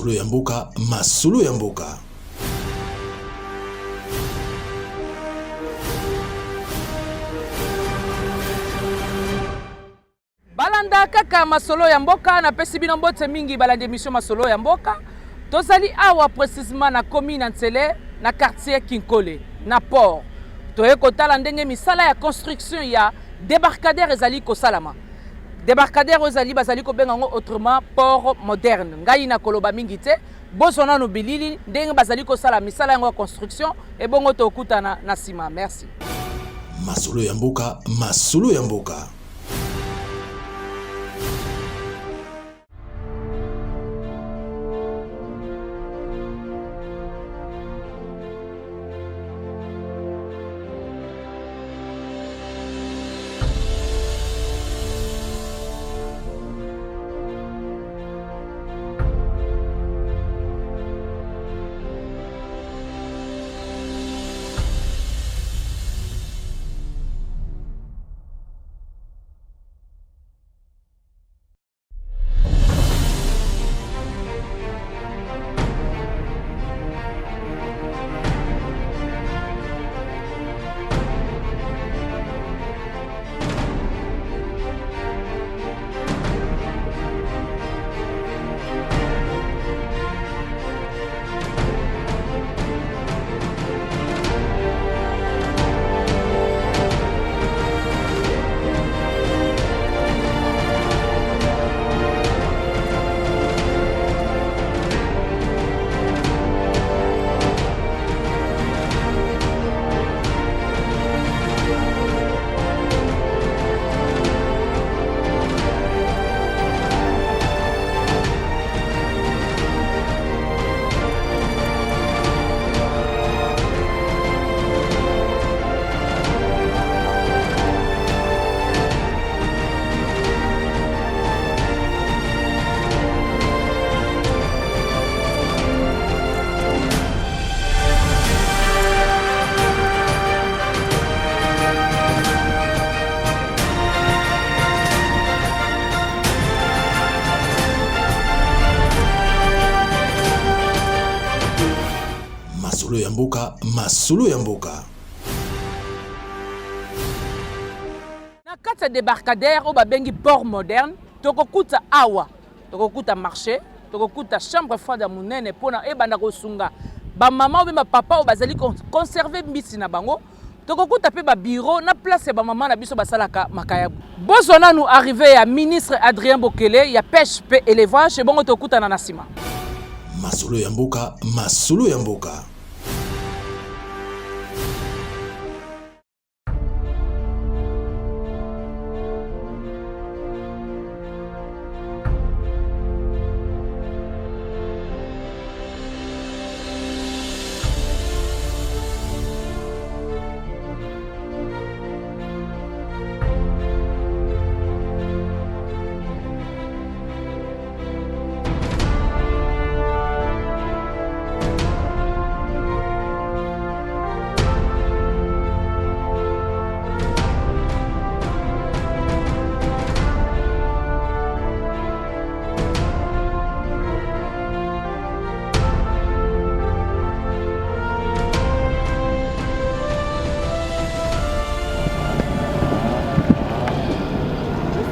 Masolo ya mboka, masolo ya mboka. Balanda kaka masolo ya mboka na pesi bino mbote mingi balanda émission masolo ya mboka. Tozali awa précisément na commune Ntsele na quartier Kinkole na port. Toye kotala ndenge misala ya construction ya débarcadère ezali kosalama. Débarcadère ezali bazali ko benga ngo autrement port moderne. Ngai na koloba mingi te bozona no bilili ndenge bazali kosala misala yango ya construction e bongo tokutana na sima. Merci. Masolo ya mboka, masolo ya mboka. Masolo ya mboka, masolo ya mboka. Na kati ya débarcadère o babengi port moderne tokokuta awa tokokuta marché tokokuta chambre froide ya munene pona ebanda kosunga bamama obe bapapa oyo bazali conserver mbisi na bango tokokuta mpe babiro na place ya bamama na biso basalaka makayabu bozwana nu arrivé ya ministre Adrien Bokele ya pêche mpe élevage ebongo tokutana na nsima. Masolo ya mboka, masolo ya mboka.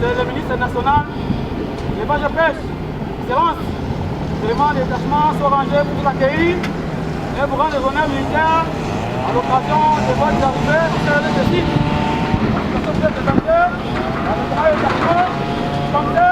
Le ministre national, l'élevage et pêche, excellence, éléments de détachement sont rangés pour vous accueillir et vous rendre les honneurs militaires à l'occasion de votre arrivée sur le site. La société des acteurs, la travail des acteurs, comme ça,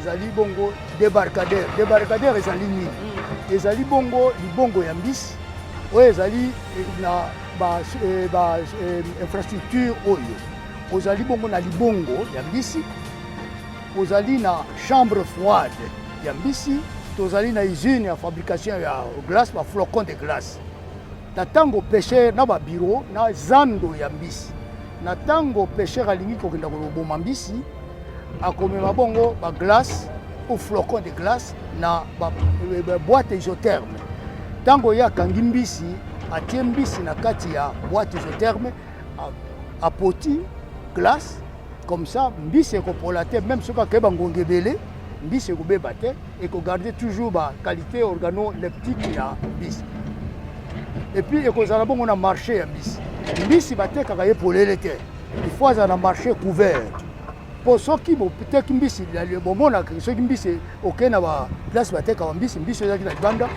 ezali bongo débarcadère ezali nini ezali bongo libongo ya mbisi oyo ezali na infrastructure oyo ozali bongo na libongo ya mbisi ozali na chambre froide ya mbisi tozali na usine ya fabrication ya glace flocon de glace na ntango pêcheur na babiro na zando ya mbisi na ntango pêcheur alingi kokenda koloboma mbisi akomema bongo baglace ou flocon de glace na boîte isotherme ntango ye akangi mbisi atie mbisi na kati ya boîte isotherme apoti glace comme ça mbisi ekopola te même soki akeyeba ngonga ebele mbisi ekobeba te ekogarde toujours baqualité organoleptique ya mbisi et puis ekozala bongo na marché ya mbisi mbisi batekaka ye polele te il faut azala na marché couvert po soki boteki mbisi bomonaka soki mbisi okei na baplace batekaka mbisi mbisi ezalaki na libanda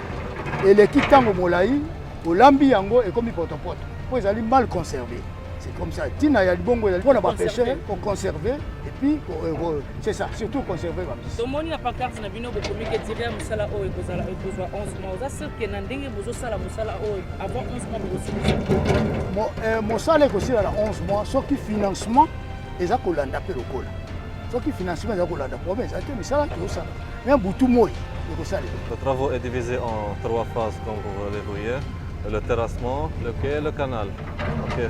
eleki ntango molai olambi yango ekomi potopoto po ezali mal conservé. C'est comme ça. Tina ya libongo ezali mpona bapêcheur koconserve et puis c'est ça surtout conserver bambisi. tomoni na pancarte na bino bokomi ke dire mosala oyo ekozwa 11 mois oza surke na ndenge bozosala mosala oyo avant 11 mois mosala ekosila na 11 mois soki financement eza kolanda mpe lokola soki financement eza kolanda problème eza te misala tozosala mais butu moi ekosala. Le travail est divisé en 3 phases comme vous le voyez. Le terrassement, le quai et le canal. Okay.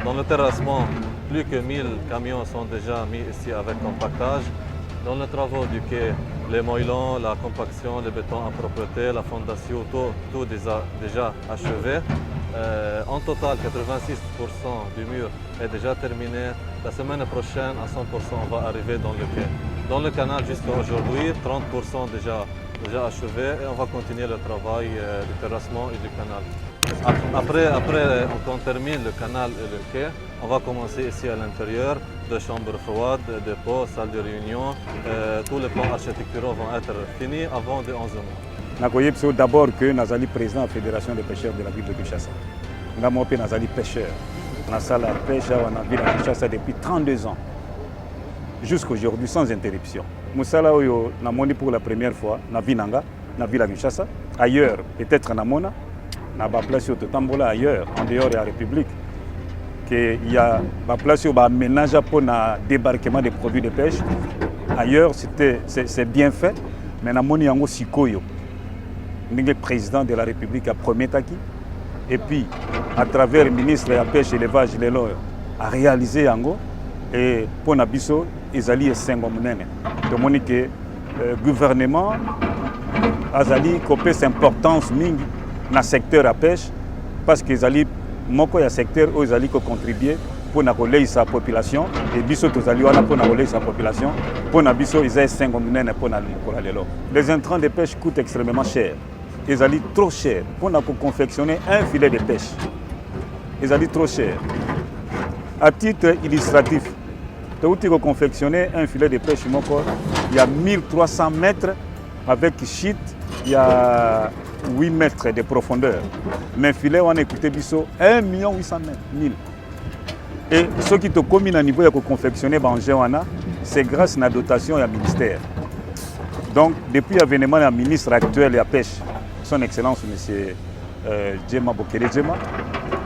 Dans le terrassement, plus que 1000 camions sont déjà mis ici avec compactage. Dans les travaux du quai, les moellons, la compaction, le béton en propreté, la fondation, tout déjà achevé. En total, 86% du mur est déjà terminé. La semaine prochaine, à 100%, on va arriver dans le quai. Dans le canal, jusqu'à aujourd'hui, 30% déjà achevé et on va continuer le travail du terrassement et du canal. Après, quand on termine le canal et le quai, on va commencer ici à l'intérieur, de chambres froides, dépôts, salles de réunion. Tous les plans architecturaux vont être finis avant de 11 mois. Je d'abord que Nazali président de la Fédération des pêcheurs de la ville de Kinshasa. Nous sommes Nazali pêcheur. Nous sommes pêcheur dans la ville de Kinshasa depuis 32 ans. Jusqu'à aujourd'hui, sans interruption. Moussala oyo namoni pour la première fois na Vinanga, na ville de Kinshasa. Ailleurs, peut-être na Mona, na ba place au Tambola ailleurs, en dehors de la République, qu'il y a ba place au ménage pour na débarquement des produits de pêche. Ailleurs, c'est bien fait, mais na moni yango sikoyo. Le président de la République a promis taki, et puis à travers le ministre de la pêche et l'élevage a réalisé yango. Et pour Nabiso, Izali est 5 monènes. Donc, le gouvernement a copé cette importance dans le secteur de la pêche parce que Izali est un secteur où Izali contribuer pour relayer sa population. Et Biso, Izali pour relayer sa population. Pour Nabiso, ils ont 5 monènes pour aller là. Les intrants de pêche coûtent extrêmement cher. Izali trop cher pour confectionner un filet de pêche. Izali trop cher. À titre illustratif, pour confectionner un filet de pêche, il y a 1300 mètres avec shit, il y a 8 mètres de profondeur. Mais le filet, on a écouté 1 800 000. Et ce qui est commis à niveau de confectionner, c'est grâce à la dotation et au ministère. Donc, depuis l'avènement du ministre actuel de la pêche, son Excellence M. Djema Bokele Djema,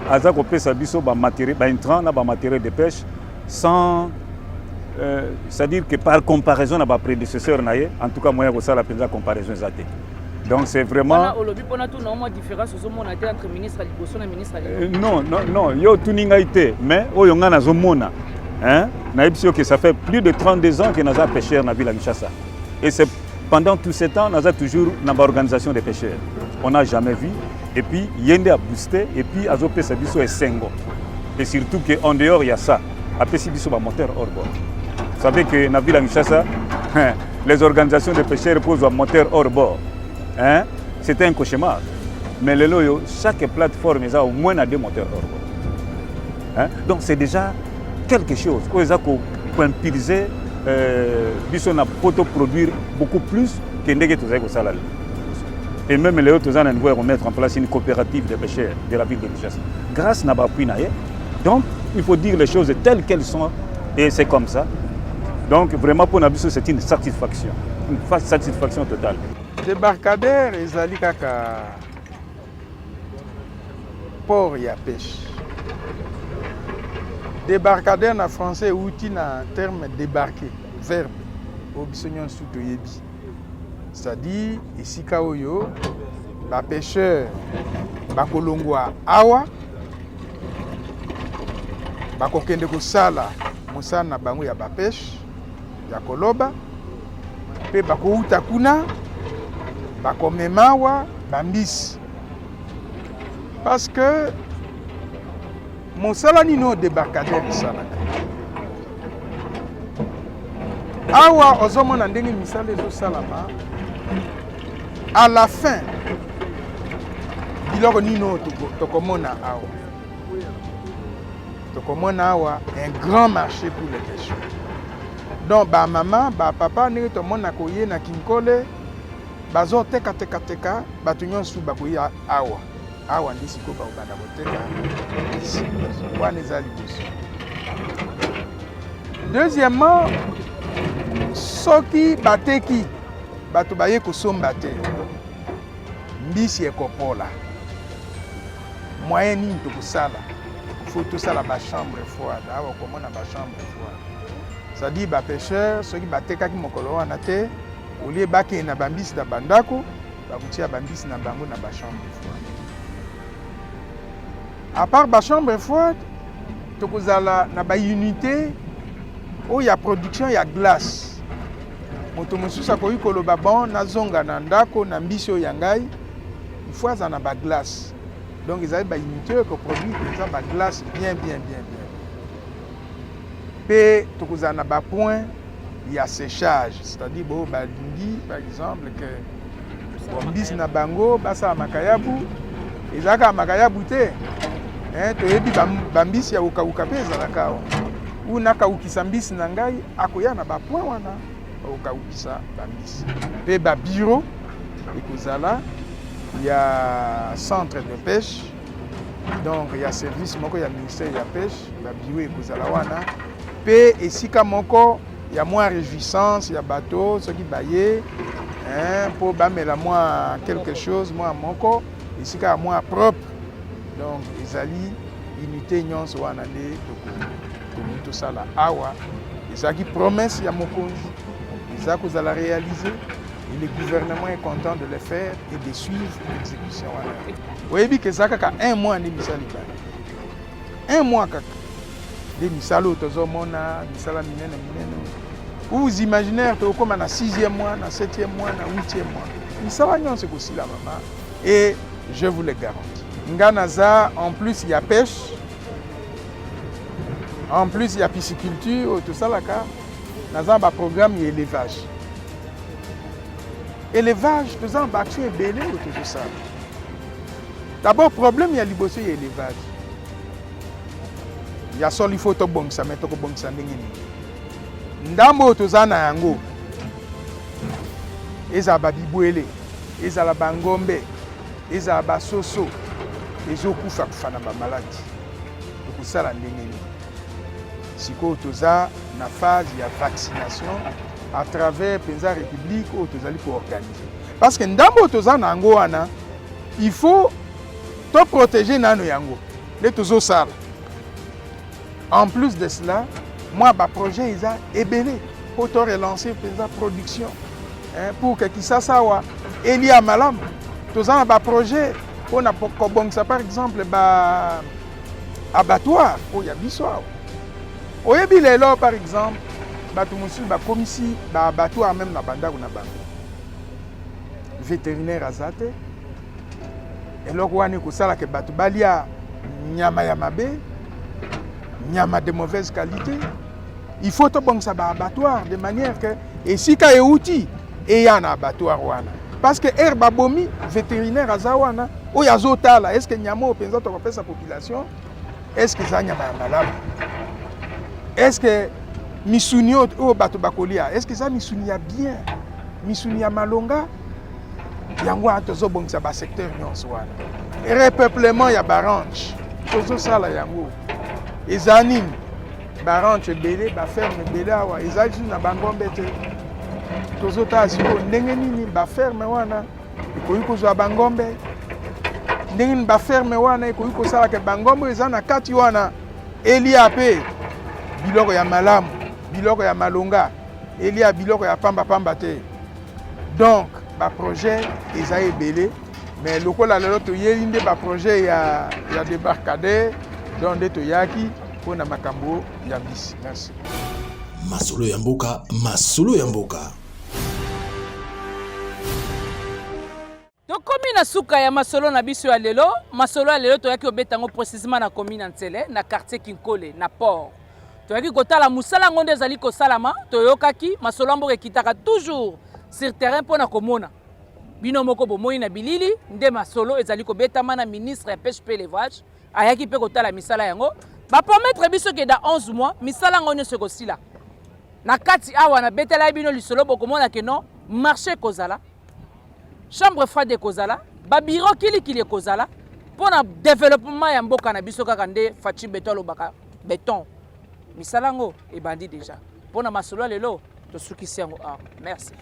il a fait un matériel de pêche sans. C'est-à-dire que par comparaison avec ma prédécesseur, en tout cas, moi, je la comparaison. Donc c'est vraiment. Non, il y a tout été. Mais il y a zomona. Ça fait plus de 32 ans que nous avons pêché dans la ville de Kinshasa. Et c'est pendant tout ce temps, nous avons toujours une organisation des pêcheurs. On n'a jamais vu. Et puis, Yende a boosté. Et puis, Azopé Sabiso est 5 ans. Et surtout qu'en dehors, il y a ça. Après, Sabiso a moteur hors bord. Vous savez que dans la ville de Kinshasa, les organisations de pêcheurs posent un moteur hors bord. C'était un cauchemar. Mais le loyo, chaque plateforme a au moins 2 moteurs hors bord. Donc c'est déjà quelque chose. Pour impulser, on peut produire beaucoup plus que ce salarié. Et même les autres vont mettre en place une coopérative de pêcheurs de la ville de Kinshasa. Grâce à Nabapuinaye. Donc il faut dire les choses telles qu'elles sont. Et c'est comme ça. Donc vraiment pour Nabiso, c'est une satisfaction totale. Débarcadère ezali kaka port ya pêche. Débarcadère na français outil na terme débarquer, verbe au biso nyonso toyebi. C'est-à-dire esika oyo ba pêcheur bakolongwa awa bakokende kosala mosala na bango ya ba pêche ya koloba pe bakouta kuna bakomemawa bambisi parce que mosala nino débarcadère esalaka awa ozomona ndenge misala ezosalama à la fin biloko nino tokomona awa tokomona awa un grand marché pour les pêcheurs. Donc ba maman ba papa ndenge tomona koye na Kinkole bazo teka bato nyonso bakoya awa ndi sikoyo bakobanda koteka wana eza liboso. Deuxièmement, soki bateki bato baye kosomba te mbisi ekopola moyen nini tokosala faut tosala bachambre froide awa okomona bachambre froide c'est-à-dire bapêcheur soki batekaki mokolo wana te olie bakende na bambisi na bandako bakotia bambisi na bango na bachambre froide. À part bachambre froide tokozala na baunité oyo ya production ya glace. Moto mosusu akoki koloba bon nazonga na ndako na mbisi oyo ya ngai il faut azala na baglace. Donc ils avaient baunité que produit déjà ba glace bien. Pe tokozala na ba point il y a séchage, c'est-à-dire bo balingi par exemple que mbisi na bango basa makayabu ezaka makayabu te. Toyebi bambisi ya ukauka pe ezalaka awa. Una kaukisa mbisi na ngai akoya na ba point wana okaukisa bambisi. Pe ba bureau ekozala il y a centre de pêche, donc il y a service moko, il y a ministère de la pêche, la bio et kozala wana. Pe esika moko, il y a moins réjouissance, il y a bateau, ceux qui baillent, pour bamela moins quelque chose, moins moko, esika moins propre. Donc ezali unité nyonso wana nde to sala awa. Ezaki promesse ya mokonzi, ezaki kozala réaliser. Et le gouvernement est content de le faire et de suivre l'exécution. Vous voyez que ça a un mois de misali. Un mois de misalo tozomona, misala minene. Vous imaginez comme na 6e mois, na 7e mois, na 8e mois. Misala nyon c'est aussi la maman et je vous le garantis. Nganaza en plus il y a pêche. En plus il y a pisciculture, tout ça là naza ba programme élevage. Élevage, tout ça, en action est belé ou tout ça. D'abord, le problème, il y a l'ibosé et l'élevage. Il y a seul, il faut que bon ça, mais que bon ça n'est ndambo tout ça na yango. Eza babibouele, eza la bangombe, eza basoso, eza okufa kufana ba maladie. Donc ça la ndengeni. Siko tout ça na phase il y a vaccination. À travers la République où tu allez pour organiser. Parce que ndambo toza na ngo wana, il faut te protéger nano yango. Les tozo sala. En plus de cela, moi ba projet isa ebelé pour te relancer la production. Pour que ça sawa eli a malam. Toza na ba projet pour na kobongsa par exemple ba abattoir pour ya biso. Oyebi lelo par exemple bato mosusu bakomisi babattoir même na bandako na bango vétérinaire aza te eloko wana ekosalaka bato balia nyama ya mabe nyama de mauvaise qualité. Il faut tobongisa baabattoir de manière que esika euti eya na abattoir wana parce que air babomi vétérinaire aza wana oyo azotala est ce que nyama oyo mpenza tokopesa population est ce que eza nyama ya malamu est ce que misuni o bato bakolia est-ce que ça misuni ya bien misuni ya malonga yango atozo bongisa ba secteur nyonso wana repeuplement ya barange tozo sala yango ezanini baranche ebele baferme ebele awa ezali lisusu na bangombe te tozotala sikoyo ndenge nini baferme wana ekoki kozwa bangombe ndenge nini baferme wana ekoki kosalaka bangombe eza na kati wana elia mpe biloko ya malamu biloko ya malonga elia biloko ya pamba te donc baprojet eza ebele mais lokola lelo toyeli nde baprojet ya débarcadère donc nde toyaki mpona makambo ya mbisi. Merci. Masolo ya mboka, masolo ya mboka. tokomi na suka ya masolo na biso ya lelo. Masolo ya lelo toyaki obetango précisément na commune ya Ntsele na quartier Kinkole na port. Toyaki kotala musala ngonde ezali kosalama toyokaki masolo ya mboka ekitaka toujours sur terrain mpona komona bino moko bomoi na bilili nde masolo ezali kobetama na ministre ya pêche pe l'élevage ayaki mpe kotala misala yango bapromettre biso ke da 11 mois misala yango nyonso ekosila na kati awa na betela bino lisolo bokomona ke non marché kozala chambre froide ekozala babiro kilikili ekozala mpona développement ya mboka na biso kaka nde Fachi Beton alobaka beton misala yango ebandi déjà mpona masolo ya lelo tosukisi yango awa. Merci.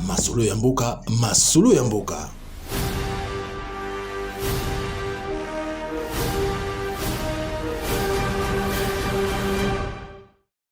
Masolo ya mboka, masolo ya mboka.